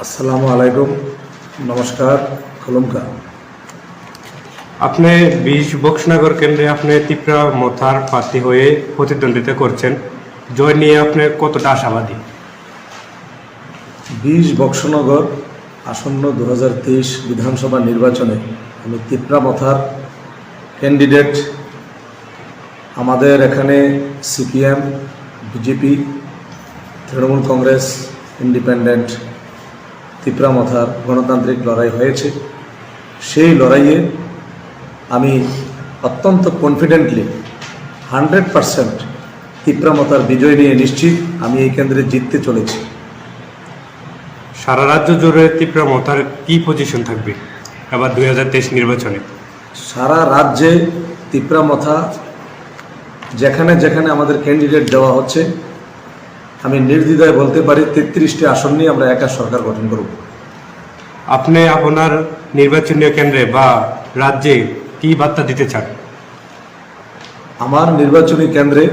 আসসালামু আলাইকুম, নমস্কার, খুলুমকা। আপনি 20 বক্সনগর কেন্দ্রে আপনি তীব্র মথার প্রার্থী হয়ে প্রতিদ্বন্দ্বিতা করছেন, জয় নিয়ে আপনি কতটা আশাবাদী? 20 বক্সনগর আসন্ন 2023 বিধানসভা নির্বাচনে আমি তিপ্রামথার ক্যান্ডিডেট। আমাদের এখানে CPM, BJP, Trinamool Congress, independent তিপ্রামথার গণতান্ত্রিক লড়াই হয়েছে। সেই লড়াইয়ে আমি অত্যন্ত কনফিডেন্টলি 100% তিপ্রামথার বিজয় নিয়ে নিশ্চিত আমি এই কেন্দ্রে জিততে চলেছি। সারা রাজ্য জুড়ে তীব্র মথার কি পজিশন থাকবে এবার 2023 নির্বাচনে? সারা রাজ্যে তিপ্রামথা যেখানে যেখানে আমাদের ক্যান্ডিডেট দেওয়া হচ্ছে, আমি নির্দ্বিধায় বলতে পারি 33টি আসন নিয়ে আমরা একা সরকার গঠন করব। আপনি আপনার নির্বাচনীয় কেন্দ্রে বা রাজ্যে কি বার্তা দিতে চান? আমার নির্বাচনী কেন্দ্রে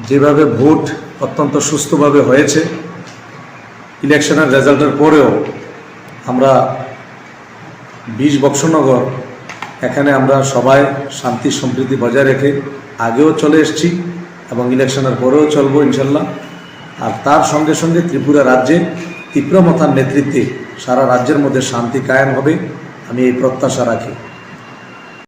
যেভাবে ভোট অত্যন্ত সুস্থভাবে হয়েছে, ইলেকশনের রেজাল্টের পরেও আমরা 20 বক্সনগর এখানে আমরা সবাই শান্তি সম্প্রীতি বজায় রেখে আগেও চলে এসেছি এবং ইলেকশনের পরেও চলবো ইনশাল্লাহ। আর তার সঙ্গে সঙ্গে ত্রিপুরা রাজ্যে তিপ্রামথার নেতৃত্বে সারা রাজ্যের মধ্যে শান্তি কায়েম হবে, আমি এই প্রত্যাশা রাখি।